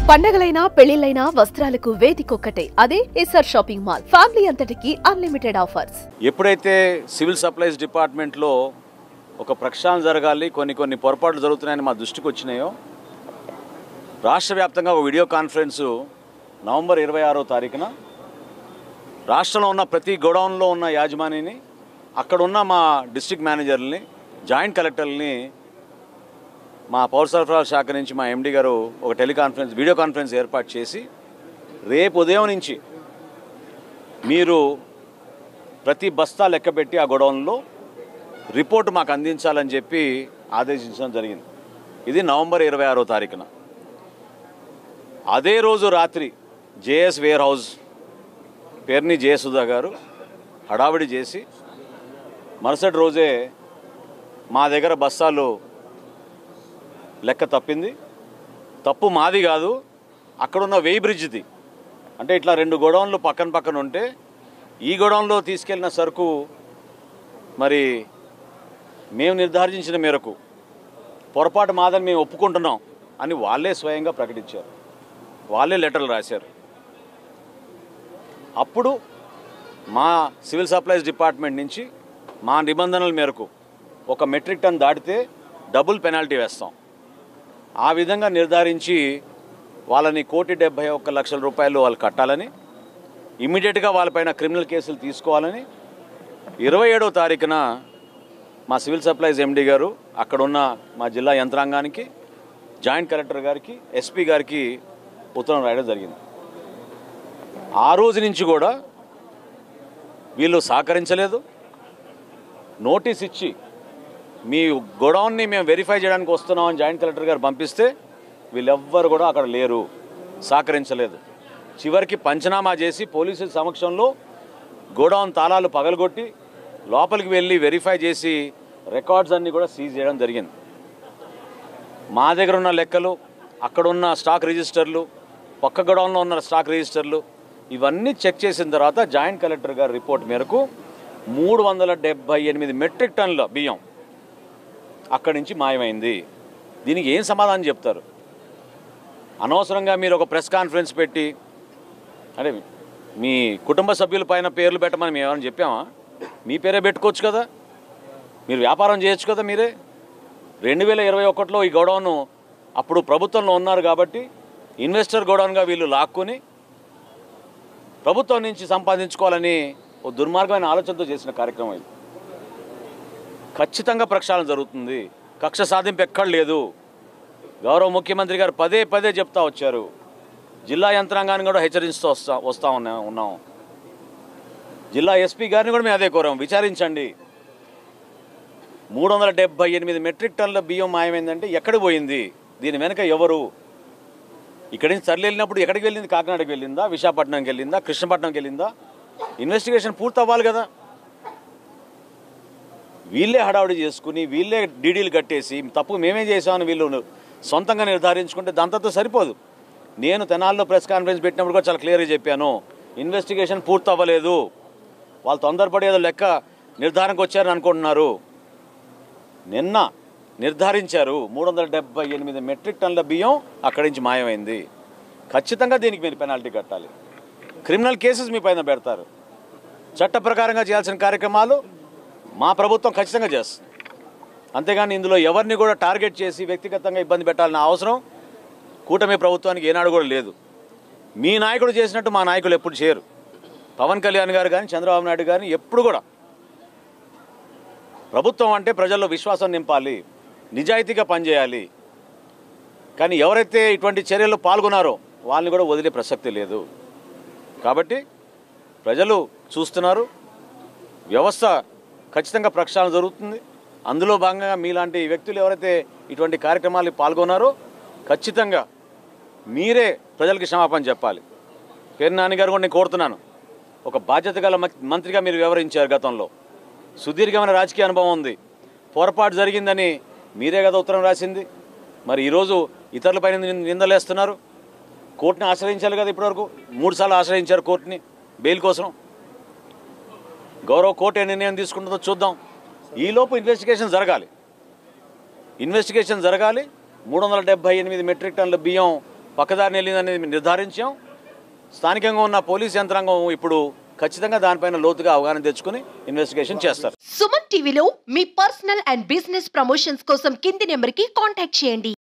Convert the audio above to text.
పండగలైనా పెళ్లిళ్లైనా వస్త్రాలకు వేదికొక్కటే అదే SR shopping mall. Family అంతటికి unlimited offers. ఎప్పుడైతే సివిల్ సప్లైస్ డిపార్ట్మెంట్లో ఒక ప్రక్షాళన జరగాలి, కొన్ని పొరపాట్లు జరుగుతున్నాయని మా దృష్టికి వచ్చినాయో రాష్ట్ర వ్యాప్తంగా ఒక వీడియో కాన్ఫరెన్సు నవంబర్ 26వ తారీఖున రాష్ట్రంలో ఉన్న ప్రతి గోడౌన్లో ఉన్న యాజమానిని, అక్కడ ఉన్న మా డిస్ట్రిక్ట్ మేనేజర్లని, జాయింట్ కలెక్టర్లని మా పౌర సరఫరాల శాఖ నుంచి మా ఎండి గారు ఒక వీడియో కాన్ఫరెన్స్ ఏర్పాటు చేసి రేపు ఉదయం నుంచి మీరు ప్రతి బస్తా లెక్కపెట్టి ఆ గోడౌన్లో రిపోర్టు మాకు అందించాలని చెప్పి ఆదేశించడం జరిగింది. ఇది నవంబర్ 26వ తారీఖున. అదే రోజు రాత్రి JS warehouse Perni Jayasudha గారు హడావిడి చేసి మరుసటి రోజే మా దగ్గర బస్తాలు లెక్క తప్పింది. తప్పు మాది కాదు, అక్కడున్న వేయి బ్రిడ్జ్ది. అంటే ఇట్లా 2 గోడౌన్లు పక్కన ఉంటే ఈ గోడౌన్లో తీసుకెళ్లిన సరుకు మరి మేము నిర్ధారించిన మేరకు పొరపాటు మాదని మేము ఒప్పుకుంటున్నాం అని వాళ్ళే స్వయంగా ప్రకటించారు, వాళ్ళే లెటర్లు రాశారు. అప్పుడు మా సివిల్ సప్లైస్ డిపార్ట్మెంట్ నుంచి మా నిబంధనల మేరకు 1 మెట్రిక్ టన్ దాటితే డబుల్ పెనాల్టీ వేస్తాం. ఆ విధంగా నిర్ధారించి వాళ్ళని 1,71,00,000 రూపాయలు వాళ్ళు కట్టాలని, ఇమ్మీడియట్గా వాళ్ళపైన క్రిమినల్ కేసులు తీసుకోవాలని 27వ తారీఖున మా సివిల్ సప్లైస్ ఎండి గారు అక్కడున్న మా జిల్లా యంత్రాంగానికి, జాయింట్ కలెక్టర్ గారికి, ఎస్పీ గారికి ఉత్తరం రాయడం జరిగింది. ఆ రోజు నుంచి కూడా వీళ్ళు సహకరించలేదు. నోటీస్ ఇచ్చి మీ గోడౌన్ని మేము వెరిఫై చేయడానికి వస్తున్నామని జాయింట్ కలెక్టర్ గారు పంపిస్తే వీళ్ళెవ్వరు కూడా అక్కడ లేరు, సహకరించలేదు. చివరికి పంచనామా చేసి పోలీసుల సమక్షంలో గోడౌన్ తాళాలు పగలగొట్టి లోపలికి వెళ్ళి వెరిఫై చేసి రికార్డ్స్ అన్నీ కూడా సీజ్ చేయడం జరిగింది. మా దగ్గర ఉన్న లెక్కలు, అక్కడున్న స్టాక్ రిజిస్టర్లు, పక్క గోడౌన్లో ఉన్న స్టాక్ రిజిస్టర్లు ఇవన్నీ చెక్ చేసిన తర్వాత జాయింట్ కలెక్టర్ గారి రిపోర్ట్ మేరకు 378 మెట్రిక్ టన్నుల బియ్యం అక్కడి నుంచి మాయమైంది. దీనికి ఏం సమాధానం చెప్తారు? అనవసరంగా మీరు ఒక ప్రెస్ కాన్ఫరెన్స్ పెట్టి, అంటే మీ కుటుంబ సభ్యుల పైన పేర్లు పెట్టమని మేము ఏమైనా చెప్పామా? మీ పేరే పెట్టుకోవచ్చు కదా, మీరు వ్యాపారం చేయొచ్చు కదా. మీరే 2021లో ఈ గోడౌన్ అప్పుడు ప్రభుత్వంలో ఉన్నారు కాబట్టి ఇన్వెస్టర్ గోడౌన్గా వీళ్ళు లాక్కుని ప్రభుత్వం నుంచి సంపాదించుకోవాలని ఓ దుర్మార్గమైన ఆలోచనతో చేసిన కార్యక్రమం ఇది. ఖచ్చితంగా ప్రక్షాళన జరుగుతుంది, కక్ష సాధింపు ఎక్కడ లేదు. గౌరవ ముఖ్యమంత్రి గారు పదే చెప్తా వచ్చారు. జిల్లా యంత్రాంగాన్ని కూడా హెచ్చరిస్తూ వస్తూ ఉన్నాం. జిల్లా ఎస్పీ గారిని కూడా మేము అదే కోరాం, విచారించండి. 378 మెట్రిక్ టన్నుల బియ్యం మాయమైందంటే ఎక్కడికి పోయింది? దీని వెనక ఎవరు? ఇక్కడి నుంచి సర్లు వెళ్ళినప్పుడు ఎక్కడికి వెళ్ళింది? కాకినాడకి వెళ్ళిందా, విశాఖపట్నంకి వెళ్ళిందా, కృష్ణపట్నంకి వెళ్ళిందా? ఇన్వెస్టిగేషన్ పూర్తి అవ్వాలి కదా. వీళ్ళే హడావుడి చేసుకుని వీళ్ళే డీడీలు కట్టేసి తప్పు మేమే చేసామని వీళ్ళు సొంతంగా నిర్ధారించుకుంటే దాంతో సరిపోదు. నేను తెనాల్లో ప్రెస్ కాన్ఫరెన్స్ పెట్టినప్పుడు కూడా చాలా క్లియర్గా చెప్పాను, ఇన్వెస్టిగేషన్ పూర్తి అవ్వలేదు. వాళ్ళు తొందరపడి ఏదో లెక్క నిర్ధారణకు వచ్చారని అనుకుంటున్నారు. నిన్న నిర్ధారించారు 378 మెట్రిక్ టన్నుల బియ్యం అక్కడి నుంచి మాయమైంది. ఖచ్చితంగా దీనికి మీరు పెనాల్టీ కట్టాలి, క్రిమినల్ కేసెస్ మీ పైన పెడతారు. చట్ట ప్రకారంగా చేయాల్సిన కార్యక్రమాలు మా ప్రభుత్వం ఖచ్చితంగా చేస్తుంది. అంతేగాని ఇందులో ఎవరిని కూడా టార్గెట్ చేసి వ్యక్తిగతంగా ఇబ్బంది పెట్టాలన్న అవసరం కూటమి ప్రభుత్వానికి ఏనాడు కూడా లేదు. మీ నాయకుడు చేసినట్టు మా నాయకులు ఎప్పుడు చేయరు. పవన్ కళ్యాణ్ గారు కానీ, చంద్రబాబు నాయుడు కానీ ఎప్పుడు కూడా ప్రభుత్వం అంటే ప్రజల్లో విశ్వాసం నింపాలి, నిజాయితీగా పనిచేయాలి. కానీ ఎవరైతే ఇటువంటి చర్యల్లో పాల్గొన్నారో వాళ్ళని కూడా వదిలే ప్రసక్తి లేదు. కాబట్టి ప్రజలు చూస్తున్నారు, వ్యవస్థ ఖచ్చితంగా ప్రక్షాళన జరుగుతుంది. అందులో భాగంగా మీలాంటి వ్యక్తులు ఎవరైతే ఇటువంటి కార్యక్రమాలు పాల్గొన్నారో ఖచ్చితంగా మీరే ప్రజలకి క్షమాపణ చెప్పాలి. పేరు నాన్నగారు కూడా నేను కోరుతున్నాను, ఒక బాధ్యత గల మంత్రిగా మీరు వ్యవహరించారు. గతంలో సుదీర్ఘమైన రాజకీయ అనుభవం ఉంది. పొరపాటు జరిగిందని మీరే కదా ఉత్తరం రాసింది. మరి ఈరోజు ఇతరులపైన నిందలేస్తున్నారు. కోర్టుని ఆశ్రయించాలి కదా. ఇప్పటివరకు 3 సార్లు ఆశ్రయించారు కోర్టుని బెయిల్ కోసం. గౌరవ కోర్టు ఏ నిర్ణయం తీసుకుంటుందో చూద్దాం. ఈలోపు ఇన్వెస్టిగేషన్ జరగాలి. 378 మెట్రిక్ టన్నుల బియ్యం పక్కదారిని వెళ్ళిందనేది నిర్ధారించాం. స్థానికంగా ఉన్న పోలీస్ యంత్రాంగం ఇప్పుడు ఖచ్చితంగా దానిపైన లోతుగా అవగాహన తెచ్చుకుని ఇన్వెస్టిగేషన్ చేస్తారు. సుమన్ టీవీలో మీ పర్సనల్ అండ్ బిజినెస్ ప్రమోషన్స్ కోసం కింది నెంబర్కి కాంటాక్ట్ చేయండి.